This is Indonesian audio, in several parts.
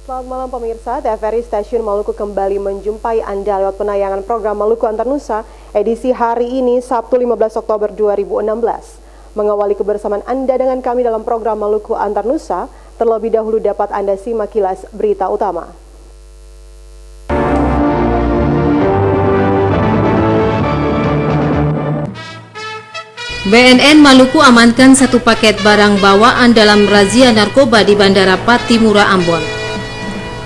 Selamat malam pemirsa, TVRI Stasiun Maluku kembali menjumpai Anda lewat penayangan program Maluku Antar Nusa edisi hari ini Sabtu 15 Oktober 2016. Mengawali kebersamaan Anda dengan kami dalam program Maluku Antar Nusa, terlebih dahulu dapat Anda simak kilas berita utama. BNN Maluku amankan satu paket barang bawaan dalam razia narkoba di Bandara Patimura, Ambon.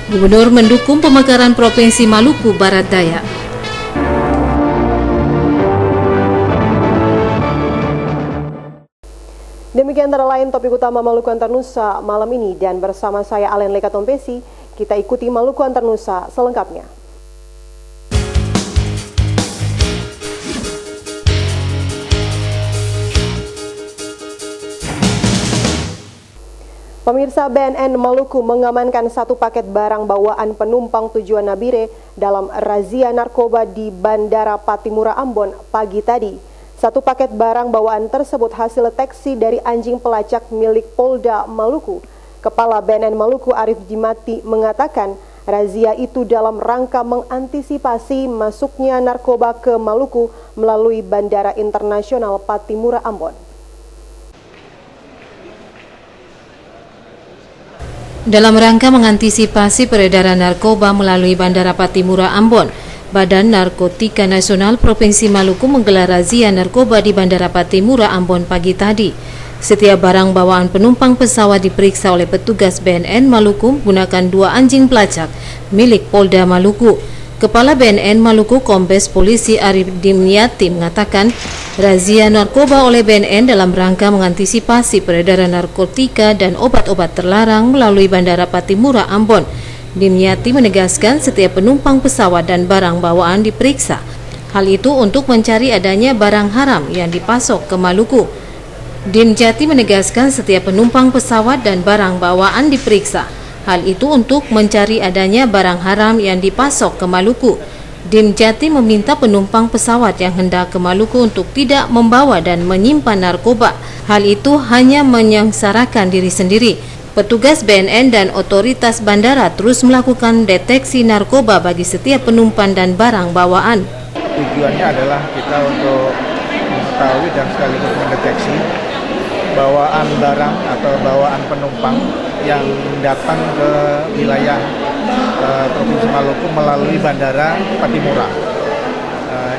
Gubernur mendukung pemekaran Provinsi Maluku Barat Daya. Demikian antara lain topik utama Maluku Antar Nusa malam ini, dan bersama saya Alen Lekatompesi, kita ikuti Maluku Antar Nusa selengkapnya. Pemirsa, BNN Maluku mengamankan satu paket barang bawaan penumpang tujuan Nabire dalam razia narkoba di Bandara Patimura, Ambon pagi tadi. Satu paket barang bawaan tersebut hasil deteksi dari anjing pelacak milik Polda Maluku. Kepala BNN Maluku Arif Dimati mengatakan razia itu dalam rangka mengantisipasi masuknya narkoba ke Maluku melalui Bandara Internasional Patimura, Ambon. Dalam rangka mengantisipasi peredaran narkoba melalui Bandara Patimura, Ambon, Badan Narkotika Nasional Provinsi Maluku menggelar razia narkoba di Bandara Patimura, Ambon pagi tadi. Setiap barang bawaan penumpang pesawat diperiksa oleh petugas BNN Maluku menggunakan 2 anjing pelacak milik Polda Maluku. Kepala BNN Maluku Kombes Polisi Arif Dimyati mengatakan razia narkoba oleh BNN dalam rangka mengantisipasi peredaran narkotika dan obat-obat terlarang melalui Bandara Patimura, Ambon. Dimyati menegaskan setiap penumpang pesawat dan barang bawaan diperiksa. Hal itu untuk mencari adanya barang haram yang dipasok ke Maluku. Dimyati menegaskan setiap penumpang pesawat dan barang bawaan diperiksa. Hal itu untuk mencari adanya barang haram yang dipasok ke Maluku. Dimyati meminta penumpang pesawat yang hendak ke Maluku untuk tidak membawa dan menyimpan narkoba. Hal itu hanya menyengsarakan diri sendiri. Petugas BNN dan otoritas bandara terus melakukan deteksi narkoba bagi setiap penumpang dan barang bawaan. Tujuannya adalah kita untuk mengetahui dan sekaligus mendeteksi bawaan barang atau bawaan penumpang yang datang ke wilayah Provinsi Maluku melalui Bandara Patimura.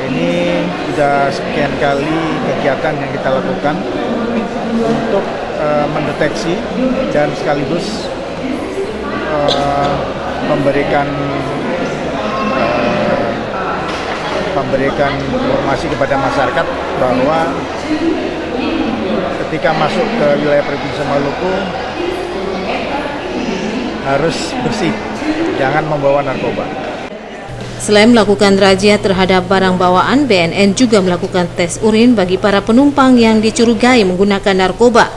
Ini sudah sekian kali kegiatan yang kita lakukan untuk mendeteksi dan sekaligus memberikan informasi kepada masyarakat bahwa ketika masuk ke wilayah Provinsi Maluku harus bersih, jangan membawa narkoba. Selain melakukan razia terhadap barang bawaan, BNN juga melakukan tes urin bagi para penumpang yang dicurigai menggunakan narkoba.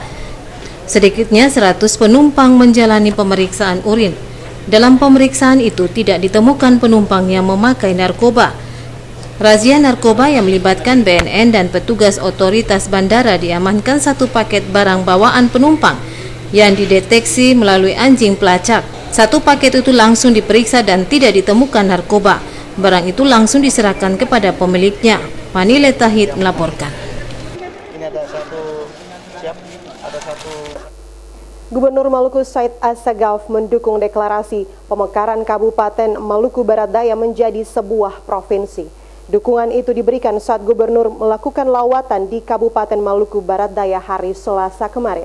Sedikitnya 100 penumpang menjalani pemeriksaan urin. Dalam pemeriksaan itu tidak ditemukan penumpang yang memakai narkoba. Razia narkoba yang melibatkan BNN dan petugas otoritas bandara diamankan satu paket barang bawaan penumpang yang dideteksi melalui anjing pelacak. Satu paket itu langsung diperiksa dan tidak ditemukan narkoba. Barang itu langsung diserahkan kepada pemiliknya. Fani Letahid melaporkan. Gubernur Maluku Said Assagaf mendukung deklarasi pemekaran Kabupaten Maluku Barat Daya menjadi sebuah provinsi. Dukungan itu diberikan saat Gubernur melakukan lawatan di Kabupaten Maluku Barat Daya hari Selasa kemarin.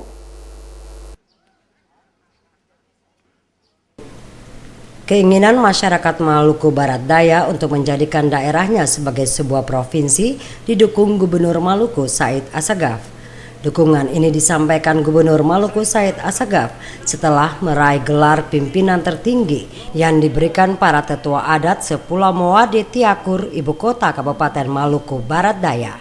Keinginan masyarakat Maluku Barat Daya untuk menjadikan daerahnya sebagai sebuah provinsi didukung Gubernur Maluku Said Assagaf. Dukungan ini disampaikan Gubernur Maluku Said Assagaf setelah meraih gelar pimpinan tertinggi yang diberikan para tetua adat sepulau Moade Tiakur, ibu kota Kabupaten Maluku Barat Daya.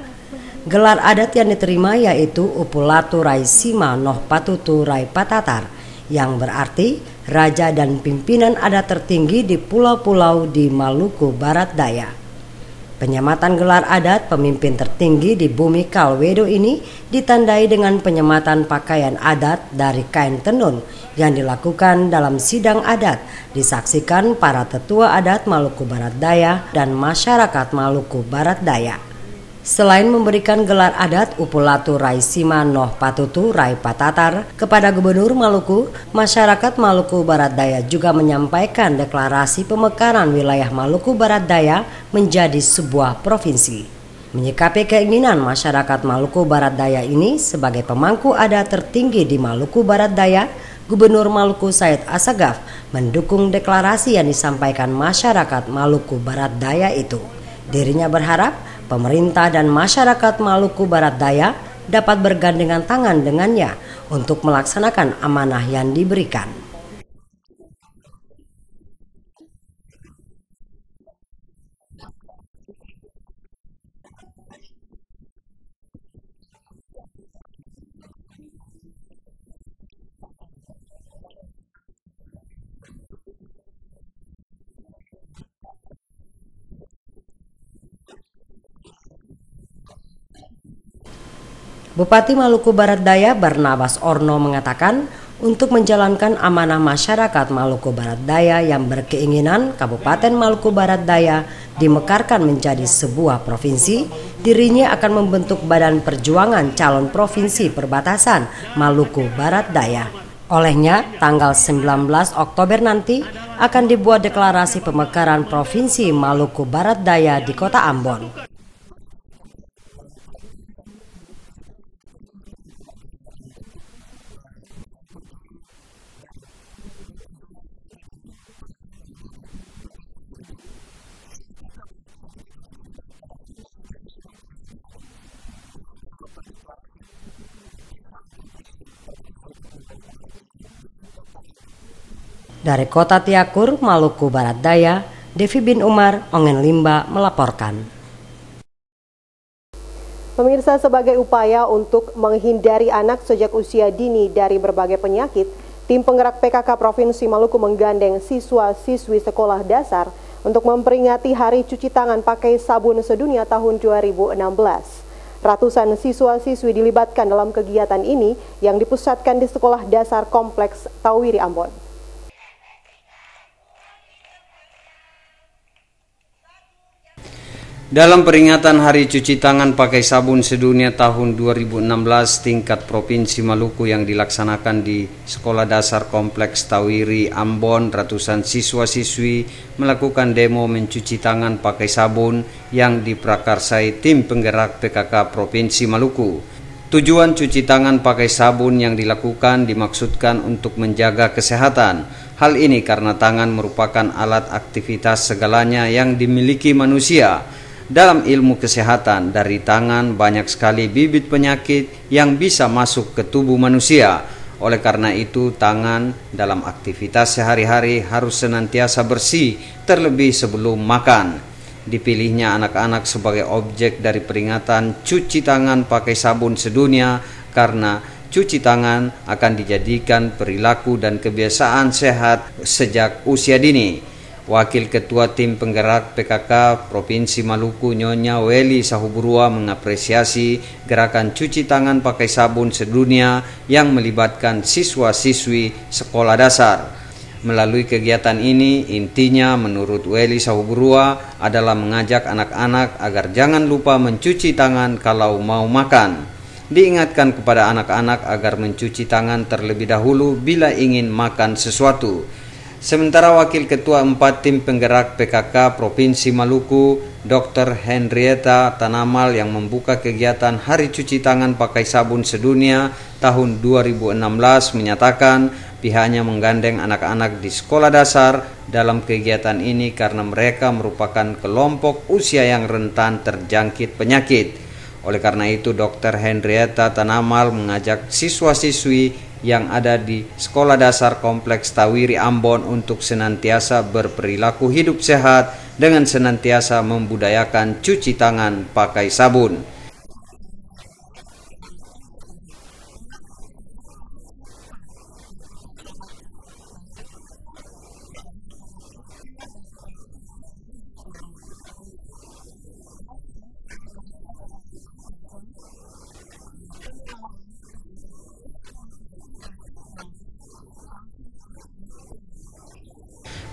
Gelar adat yang diterima yaitu Upulatu Rai Sima Noh Patutu Rai Patatar, yang berarti raja dan pimpinan adat tertinggi di pulau-pulau di Maluku Barat Daya. Penyematan gelar adat pemimpin tertinggi di bumi Kalwedo ini ditandai dengan penyematan pakaian adat dari kain tenun yang dilakukan dalam sidang adat disaksikan para tetua adat Maluku Barat Daya dan masyarakat Maluku Barat Daya. Selain memberikan gelar adat Upulatu Rai Sima Noh Patutu Rai Patatar kepada Gubernur Maluku, masyarakat Maluku Barat Daya juga menyampaikan deklarasi pemekaran wilayah Maluku Barat Daya menjadi sebuah provinsi. Menyikapi keinginan masyarakat Maluku Barat Daya ini sebagai pemangku adat tertinggi di Maluku Barat Daya, Gubernur Maluku Said Asagaf mendukung deklarasi yang disampaikan masyarakat Maluku Barat Daya itu. Dirinya berharap pemerintah dan masyarakat Maluku Barat Daya dapat bergandengan tangan dengannya untuk melaksanakan amanah yang diberikan. Bupati Maluku Barat Daya Barnabas Orno mengatakan untuk menjalankan amanah masyarakat Maluku Barat Daya yang berkeinginan Kabupaten Maluku Barat Daya dimekarkan menjadi sebuah provinsi, dirinya akan membentuk Badan Perjuangan Calon Provinsi Perbatasan Maluku Barat Daya. Olehnya, tanggal 19 Oktober nanti akan dibuat deklarasi pemekaran Provinsi Maluku Barat Daya di Kota Ambon. Dari Kota Tiakur, Maluku Barat Daya, Devi bin Umar, Ongen Limba melaporkan. Pemirsa, sebagai upaya untuk menghindari anak sejak usia dini dari berbagai penyakit, tim penggerak PKK Provinsi Maluku menggandeng siswa-siswi sekolah dasar untuk memperingati Hari Cuci Tangan Pakai Sabun Sedunia tahun 2016. Ratusan siswa-siswi dilibatkan dalam kegiatan ini yang dipusatkan di Sekolah Dasar Kompleks Tawiri Ambon. Dalam peringatan Hari Cuci Tangan Pakai Sabun Sedunia tahun 2016 tingkat Provinsi Maluku yang dilaksanakan di Sekolah Dasar Kompleks Tawiri Ambon, ratusan siswa-siswi melakukan demo mencuci tangan pakai sabun yang diprakarsai tim penggerak PKK Provinsi Maluku. Tujuan cuci tangan pakai sabun yang dilakukan dimaksudkan untuk menjaga kesehatan. Hal ini karena tangan merupakan alat aktivitas segalanya yang dimiliki manusia. Dalam ilmu kesehatan, dari tangan banyak sekali bibit penyakit yang bisa masuk ke tubuh manusia. Oleh karena itu, tangan dalam aktivitas sehari-hari harus senantiasa bersih, terlebih sebelum makan. Dipilihnya anak-anak sebagai objek dari peringatan cuci tangan pakai sabun sedunia karena cuci tangan akan dijadikan perilaku dan kebiasaan sehat sejak usia dini. Wakil Ketua Tim Penggerak PKK Provinsi Maluku Nyonya Weli Sahuburua mengapresiasi gerakan cuci tangan pakai sabun sedunia yang melibatkan siswa-siswi sekolah dasar. Melalui kegiatan ini, intinya menurut Weli Sahuburua adalah mengajak anak-anak agar jangan lupa mencuci tangan kalau mau makan. Diingatkan kepada anak-anak agar mencuci tangan terlebih dahulu bila ingin makan sesuatu. Sementara Wakil Ketua 4 Tim Penggerak PKK Provinsi Maluku, Dr. Henrietta Tanamal yang membuka kegiatan Hari Cuci Tangan Pakai Sabun Sedunia tahun 2016 menyatakan pihaknya menggandeng anak-anak di sekolah dasar dalam kegiatan ini karena mereka merupakan kelompok usia yang rentan terjangkit penyakit. Oleh karena itu, Dr. Henrietta Tanamal mengajak siswa-siswi yang ada di Sekolah Dasar Kompleks Tawiri Ambon untuk senantiasa berperilaku hidup sehat dengan senantiasa membudayakan cuci tangan pakai sabun.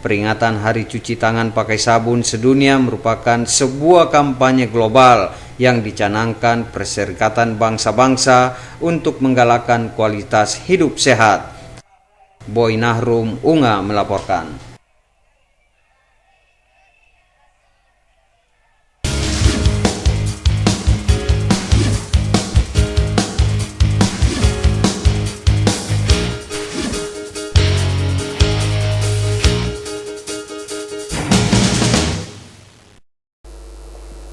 Peringatan Hari Cuci Tangan Pakai Sabun Sedunia merupakan sebuah kampanye global yang dicanangkan Perserikatan Bangsa-Bangsa untuk menggalakkan kualitas hidup sehat. Boy Nahrum, Unga melaporkan.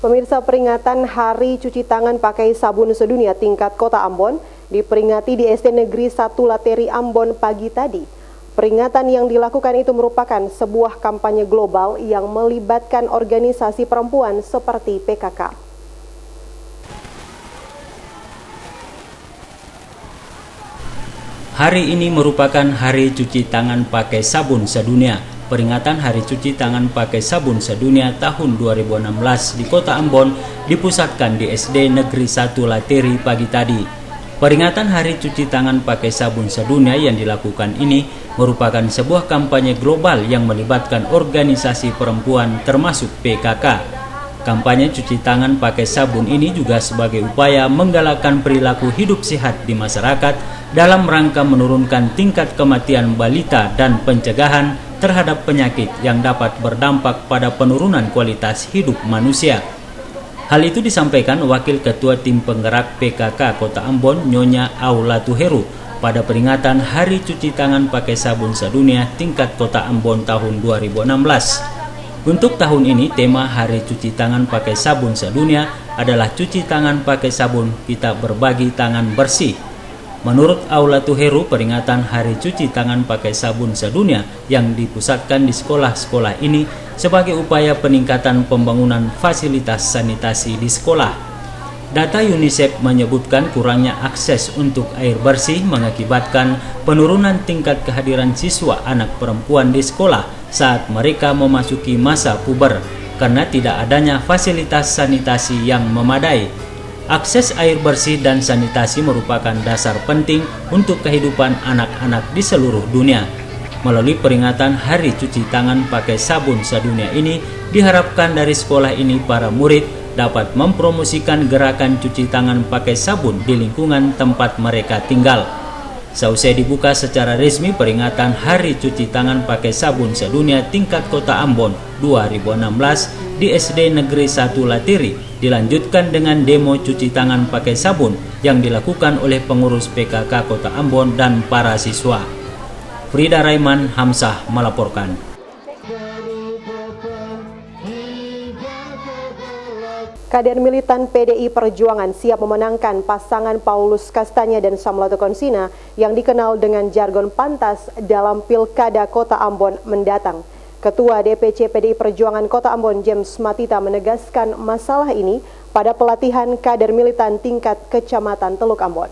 Pemirsa, peringatan Hari Cuci Tangan Pakai Sabun Sedunia tingkat Kota Ambon diperingati di SD Negeri 1 Lateri Ambon pagi tadi. Peringatan yang dilakukan itu merupakan sebuah kampanye global yang melibatkan organisasi perempuan seperti PKK. Hari ini merupakan Hari Cuci Tangan Pakai Sabun Sedunia. Peringatan Hari Cuci Tangan Pakai Sabun Sedunia tahun 2016 di Kota Ambon dipusatkan di SD Negeri 1 Lateri pagi tadi. Peringatan Hari Cuci Tangan Pakai Sabun Sedunia yang dilakukan ini merupakan sebuah kampanye global yang melibatkan organisasi perempuan termasuk PKK. Kampanye cuci tangan pakai sabun ini juga sebagai upaya menggalakkan perilaku hidup sehat di masyarakat dalam rangka menurunkan tingkat kematian balita dan pencegahan terhadap penyakit yang dapat berdampak pada penurunan kualitas hidup manusia. Hal itu disampaikan Wakil Ketua Tim Penggerak PKK Kota Ambon, Nyonya Aulatu Heru, pada peringatan Hari Cuci Tangan Pakai Sabun Sedunia tingkat Kota Ambon tahun 2016. Untuk tahun ini, tema Hari Cuci Tangan Pakai Sabun Sedunia adalah Cuci Tangan Pakai Sabun, Kita Berbagi Tangan Bersih. Menurut Aulatu Heru, peringatan Hari Cuci Tangan Pakai Sabun Sedunia yang dipusatkan di sekolah-sekolah ini sebagai upaya peningkatan pembangunan fasilitas sanitasi di sekolah. Data UNICEF menyebutkan kurangnya akses untuk air bersih mengakibatkan penurunan tingkat kehadiran siswa anak perempuan di sekolah saat mereka memasuki masa puber karena tidak adanya fasilitas sanitasi yang memadai. Akses air bersih dan sanitasi merupakan dasar penting untuk kehidupan anak-anak di seluruh dunia. Melalui peringatan Hari Cuci Tangan Pakai Sabun Sedunia ini, diharapkan dari sekolah ini para murid dapat mempromosikan gerakan cuci tangan pakai sabun di lingkungan tempat mereka tinggal. Seusai dibuka secara resmi peringatan Hari Cuci Tangan Pakai Sabun Sedunia tingkat Kota Ambon 2016 di SD Negeri 1 Lateri, dilanjutkan dengan demo cuci tangan pakai sabun yang dilakukan oleh pengurus PKK Kota Ambon dan para siswa. Frida Raiman Hamzah melaporkan. Kader militan PDI Perjuangan siap memenangkan pasangan Paulus Kastanya dan Samlato Konsina yang dikenal dengan jargon pantas dalam Pilkada Kota Ambon mendatang. Ketua DPC PDI Perjuangan Kota Ambon James Matita menegaskan masalah ini pada pelatihan kader militan tingkat Kecamatan Teluk Ambon.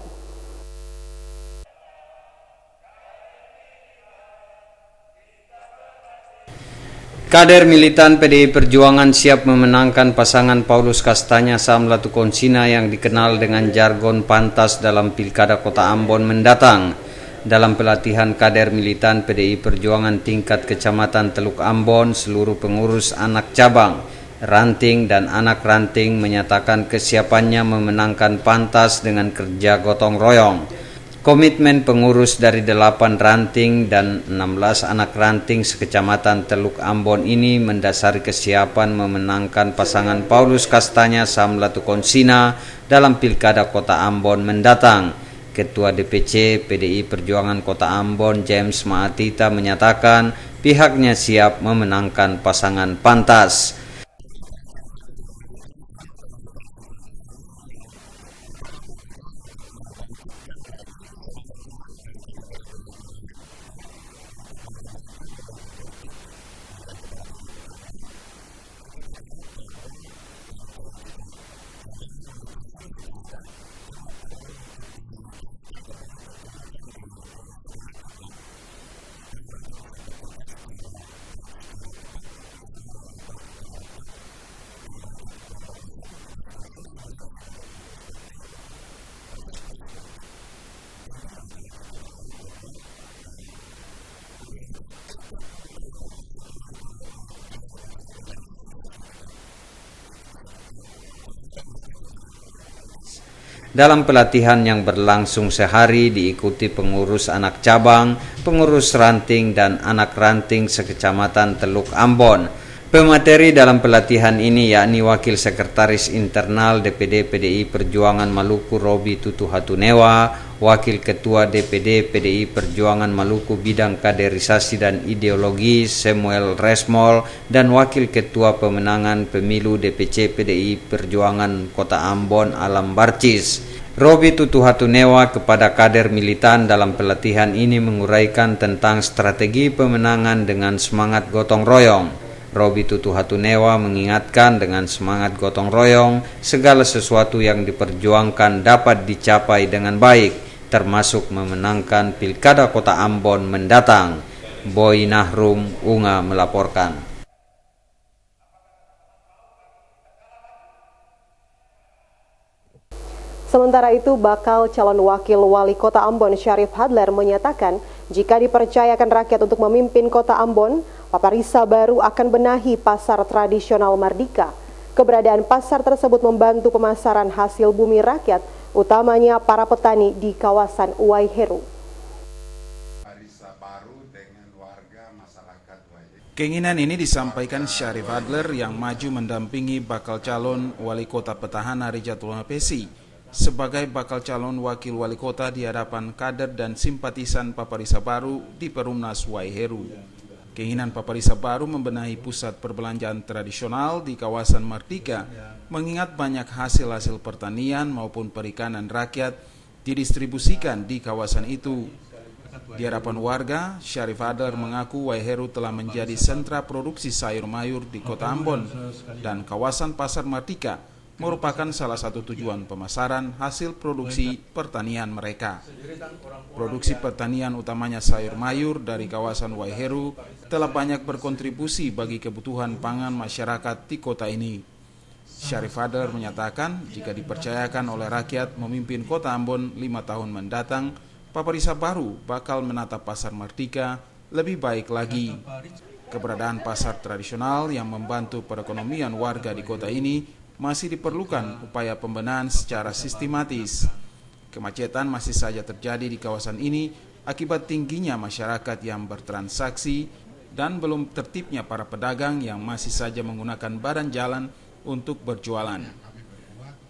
Kader militan PDI Perjuangan siap memenangkan pasangan Paulus Kastanya Samlato Konsina yang dikenal dengan jargon pantas dalam Pilkada Kota Ambon mendatang. Dalam pelatihan kader militan PDI Perjuangan tingkat Kecamatan Teluk Ambon, seluruh pengurus anak cabang, ranting dan anak ranting menyatakan kesiapannya memenangkan pantas dengan kerja gotong royong. Komitmen pengurus dari 8 ranting dan 16 anak ranting sekecamatan Teluk Ambon ini mendasari kesiapan memenangkan pasangan Paulus Kastanya Samlato Konsina dalam Pilkada Kota Ambon mendatang. Ketua DPC PDI Perjuangan Kota Ambon James Matita menyatakan pihaknya siap memenangkan pasangan pantas. Dalam pelatihan yang berlangsung sehari diikuti pengurus anak cabang, pengurus ranting dan anak ranting sekecamatan Teluk Ambon. Pemateri dalam pelatihan ini yakni Wakil Sekretaris Internal DPD PDI Perjuangan Maluku Robi Tutu Hatunewa, Wakil Ketua DPD PDI Perjuangan Maluku Bidang Kaderisasi dan Ideologi Samuel Resmol, dan Wakil Ketua Pemenangan Pemilu DPC PDI Perjuangan Kota Ambon Alam Barcis. Robi Tutu Hatunewa kepada kader militan dalam pelatihan ini menguraikan tentang strategi pemenangan dengan semangat gotong royong. Robi Tutu Hatunewa mengingatkan dengan semangat gotong royong, segala sesuatu yang diperjuangkan dapat dicapai dengan baik, termasuk memenangkan Pilkada Kota Ambon mendatang. Boy Nahrum, Unga melaporkan. Sementara itu, bakal calon wakil wali kota Ambon Syarif Hadler menyatakan jika dipercayakan rakyat untuk memimpin kota Ambon, Paparisa baru akan benahi pasar tradisional Mardika. Keberadaan pasar tersebut membantu pemasaran hasil bumi rakyat, utamanya para petani di kawasan Waiheru. Keinginan ini disampaikan Syarif Hadler yang maju mendampingi bakal calon wali kota petahana Rijatul Mapesi sebagai bakal calon wakil wali kota di hadapan kader dan simpatisan Paparisa baru di Perumnas Waiheru. Keinginan Paparisa baru membenahi pusat perbelanjaan tradisional di kawasan Mardika, mengingat banyak hasil-hasil pertanian maupun perikanan rakyat didistribusikan di kawasan itu. Di hadapan warga, Syarif Hadler mengaku Waiheru telah menjadi sentra produksi sayur mayur di kota Ambon dan kawasan pasar Mardika merupakan salah satu tujuan pemasaran hasil produksi pertanian mereka. Produksi pertanian utamanya sayur mayur dari kawasan Waiheru telah banyak berkontribusi bagi kebutuhan pangan masyarakat di kota ini. Syarif Hadler menyatakan jika dipercayakan oleh rakyat memimpin kota Ambon 5 tahun mendatang, Paparisa baru bakal menata pasar Mardika lebih baik lagi. Keberadaan pasar tradisional yang membantu perekonomian warga di kota ini masih diperlukan upaya pembenahan secara sistematis. Kemacetan masih saja terjadi di kawasan ini akibat tingginya masyarakat yang bertransaksi dan belum tertibnya para pedagang yang masih saja menggunakan badan jalan untuk berjualan.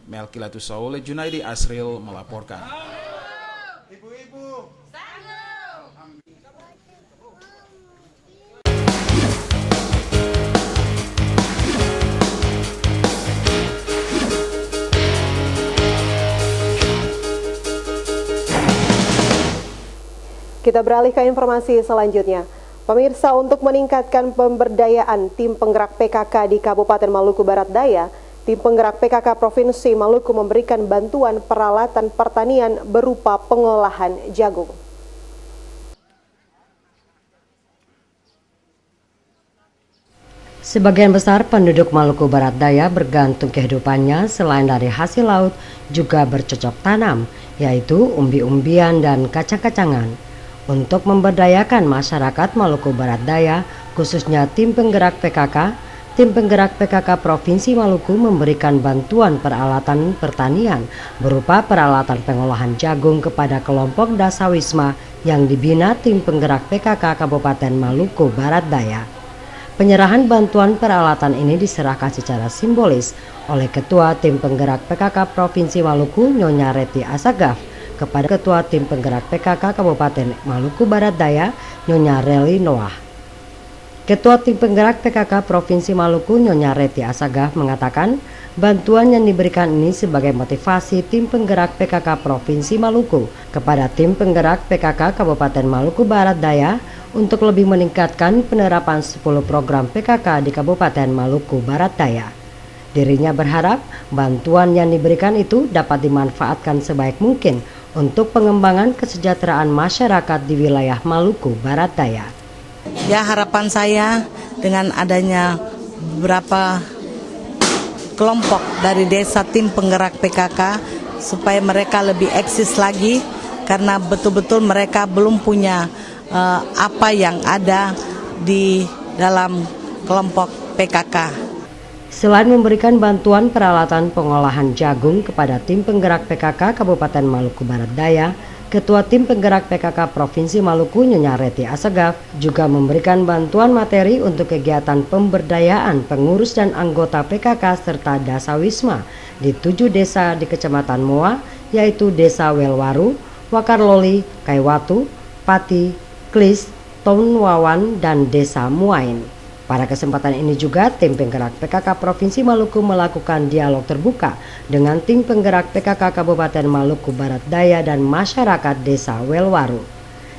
Melkilatus Saule Junaidi Asril melaporkan. Kita beralih ke informasi selanjutnya. Pemirsa, untuk meningkatkan pemberdayaan tim penggerak PKK di Kabupaten Maluku Barat Daya, tim penggerak PKK Provinsi Maluku memberikan bantuan peralatan pertanian berupa pengolahan jagung. Sebagian besar penduduk Maluku Barat Daya bergantung kehidupannya selain dari hasil laut juga bercocok tanam, yaitu umbi-umbian dan kacang-kacangan. Untuk memberdayakan masyarakat Maluku Barat Daya, khususnya tim penggerak PKK Provinsi Maluku memberikan bantuan peralatan pertanian berupa peralatan pengolahan jagung kepada kelompok Dasawisma yang dibina tim penggerak PKK Kabupaten Maluku Barat Daya. Penyerahan bantuan peralatan ini diserahkan secara simbolis oleh Ketua Tim Penggerak PKK Provinsi Maluku Nyonya Reti Asagaf kepada Ketua Tim Penggerak PKK Kabupaten Maluku Barat Daya Nyonya Reli Noah. Ketua Tim Penggerak PKK Provinsi Maluku Nyonya Reti Asagaf mengatakan bantuan yang diberikan ini sebagai motivasi Tim Penggerak PKK Provinsi Maluku kepada Tim Penggerak PKK Kabupaten Maluku Barat Daya untuk lebih meningkatkan penerapan 10 program PKK di Kabupaten Maluku Barat Daya. Dirinya berharap bantuan yang diberikan itu dapat dimanfaatkan sebaik mungkin untuk pengembangan kesejahteraan masyarakat di wilayah Maluku Barat Daya. Ya, harapan saya dengan adanya beberapa kelompok dari desa tim penggerak PKK supaya mereka lebih eksis lagi karena betul-betul mereka belum punya apa yang ada di dalam kelompok PKK. Selain memberikan bantuan peralatan pengolahan jagung kepada tim penggerak PKK Kabupaten Maluku Barat Daya, Ketua Tim Penggerak PKK Provinsi Maluku Nyonya Reti Asagaf juga memberikan bantuan materi untuk kegiatan pemberdayaan pengurus dan anggota PKK serta dasawisma di 7 desa di Kecamatan Moa, yaitu Desa Welwaru, Wakarloli, Kaiwatu, Pati, Klis, Tonwawan, dan Desa Muain. Pada kesempatan ini juga tim penggerak PKK Provinsi Maluku melakukan dialog terbuka dengan tim penggerak PKK Kabupaten Maluku Barat Daya dan masyarakat Desa Welwaru.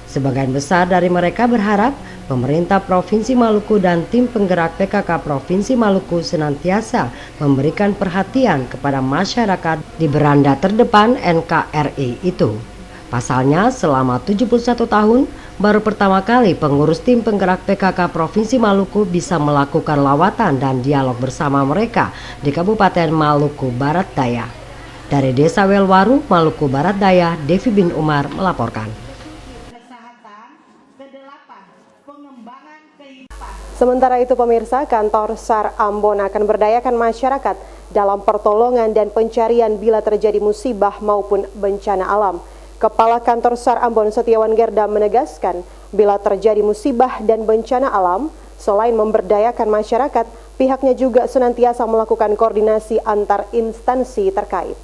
Sebagian besar dari mereka berharap pemerintah Provinsi Maluku dan tim penggerak PKK Provinsi Maluku senantiasa memberikan perhatian kepada masyarakat di beranda terdepan NKRI itu. Pasalnya selama 71 tahun, baru pertama kali pengurus tim penggerak PKK Provinsi Maluku bisa melakukan lawatan dan dialog bersama mereka di Kabupaten Maluku Barat Daya. Dari Desa Welwaru, Maluku Barat Daya, Devi bin Umar melaporkan. Sementara itu pemirsa, kantor SAR Ambon akan berdayakan masyarakat dalam pertolongan dan pencarian bila terjadi musibah maupun bencana alam. Kepala Kantor SAR Ambon Setiawan Gerda menegaskan, bila terjadi musibah dan bencana alam, selain memberdayakan masyarakat, pihaknya juga senantiasa melakukan koordinasi antar instansi terkait.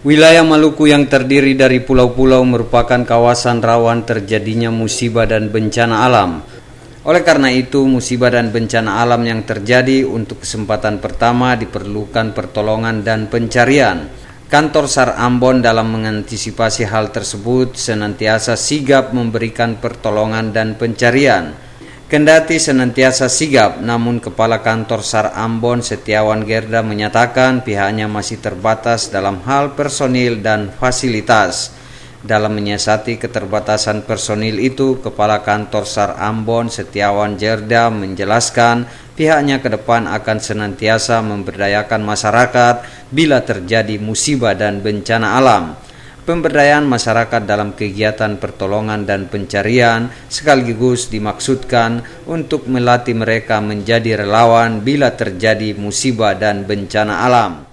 Wilayah Maluku yang terdiri dari pulau-pulau merupakan kawasan rawan terjadinya musibah dan bencana alam. Oleh karena itu, musibah dan bencana alam yang terjadi untuk kesempatan pertama diperlukan pertolongan dan pencarian. Kantor SAR Ambon dalam mengantisipasi hal tersebut senantiasa sigap memberikan pertolongan dan pencarian. Kendati senantiasa sigap, namun Kepala Kantor SAR Ambon Setiawan Gerda menyatakan pihaknya masih terbatas dalam hal personil dan fasilitas. Dalam menyiasati keterbatasan personil itu, Kepala Kantor SAR Ambon Setiawan Gerda menjelaskan pihaknya ke depan akan senantiasa memberdayakan masyarakat bila terjadi musibah dan bencana alam. Pemberdayaan masyarakat dalam kegiatan pertolongan dan pencarian sekaligus dimaksudkan untuk melatih mereka menjadi relawan bila terjadi musibah dan bencana alam.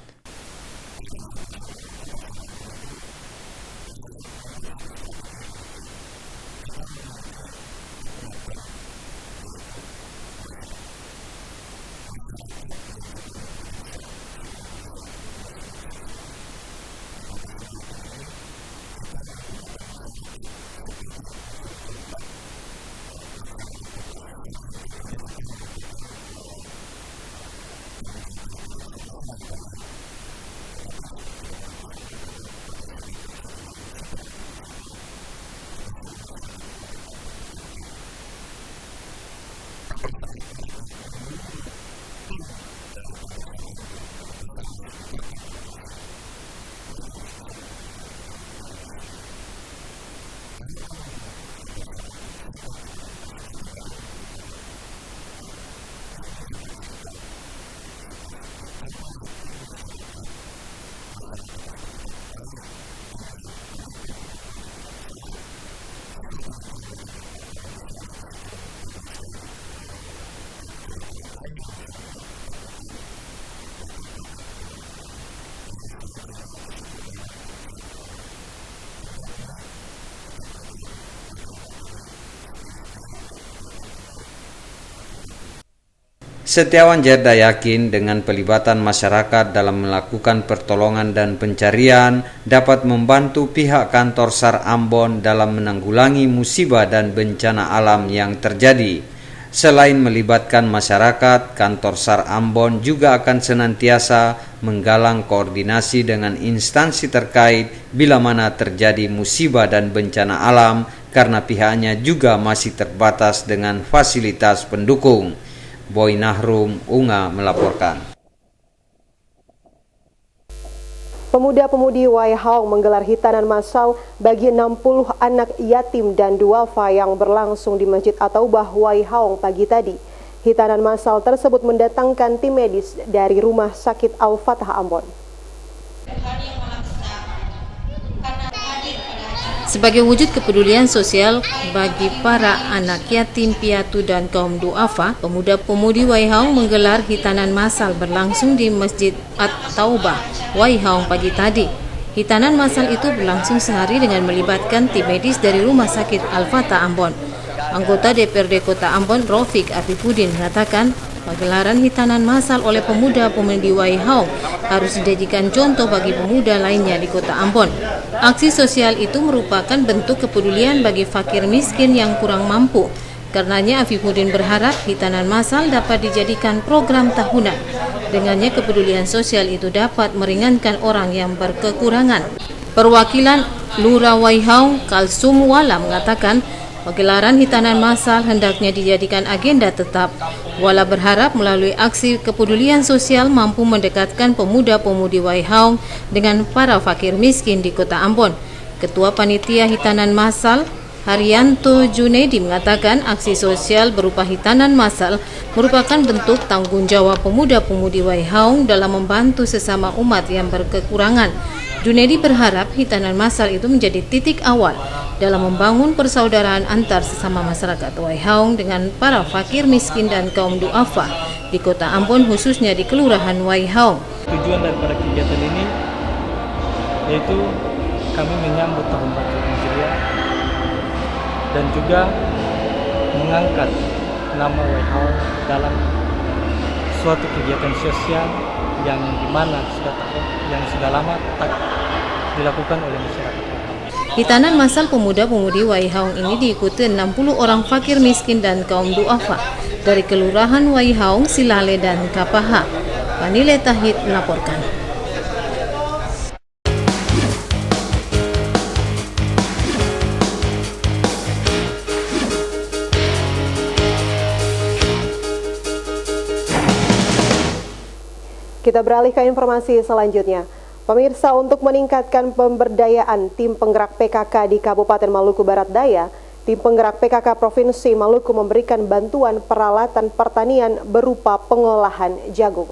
Setiawan Gerda yakin dengan pelibatan masyarakat dalam melakukan pertolongan dan pencarian dapat membantu pihak kantor SAR Ambon dalam menanggulangi musibah dan bencana alam yang terjadi. Selain melibatkan masyarakat, kantor SAR Ambon juga akan senantiasa menggalang koordinasi dengan instansi terkait bila mana terjadi musibah dan bencana alam karena pihaknya juga masih terbatas dengan fasilitas pendukung. Boy Nahrum, Unga melaporkan. Pemuda-pemudi Waihaong menggelar hitanan massal bagi 60 anak yatim dan duafa yang berlangsung di Masjid At-Taubah Waihaong pagi tadi. Hitanan massal tersebut mendatangkan tim medis dari Rumah Sakit Al-Fatah Ambon. Sebagai wujud kepedulian sosial bagi para anak yatim piatu dan kaum duafa, pemuda-pemudi Waihaong menggelar hitanan massal berlangsung di Masjid At-Taubah, Waihaong pagi tadi. Hitanan massal itu berlangsung sehari dengan melibatkan tim medis dari Rumah Sakit Al-Fatah Ambon. Anggota DPRD Kota Ambon, Rafiq Afifuddin, mengatakan pagelaran hitanan massal oleh pemuda-pemudi Waihaong harus dijadikan contoh bagi pemuda lainnya di Kota Ambon. Aksi sosial itu merupakan bentuk kepedulian bagi fakir miskin yang kurang mampu. Karenanya Afifuddin berharap hitanan massal dapat dijadikan program tahunan. Dengannya kepedulian sosial itu dapat meringankan orang yang berkekurangan. Perwakilan Lurah Waihaong Kalsum Wala mengatakan pagelaran hitanan massal hendaknya dijadikan agenda tetap. Wala berharap melalui aksi kepedulian sosial mampu mendekatkan pemuda-pemudi Waihaong dengan para fakir miskin di Kota Ambon. Ketua Panitia Hitanan Massal Haryanto Junedi mengatakan aksi sosial berupa hitanan massal merupakan bentuk tanggung jawab pemuda-pemudi Waihaong dalam membantu sesama umat yang berkekurangan. Junedi berharap hitanan massal itu menjadi titik awal dalam membangun persaudaraan antar sesama masyarakat Waihaong dengan para fakir miskin dan kaum duafa di Kota Ambon, khususnya di Kelurahan Waihaong. Tujuan daripada kegiatan ini yaitu kami menyambut Tahun Baru Hijriah dan juga mengangkat nama Waihaong dalam suatu kegiatan sosial yang dimana sudah lama tak dilakukan oleh masyarakat. Hitanan massal pemuda-pemudi Waihaong ini diikuti 60 orang fakir miskin dan kaum duafa dari Kelurahan Waihaong, Silale dan Kapaha. Panile Tahid melaporkan. Kita beralih ke informasi selanjutnya. Pemirsa, untuk meningkatkan pemberdayaan tim penggerak PKK di Kabupaten Maluku Barat Daya, tim penggerak PKK Provinsi Maluku memberikan bantuan peralatan pertanian berupa pengolahan jagung.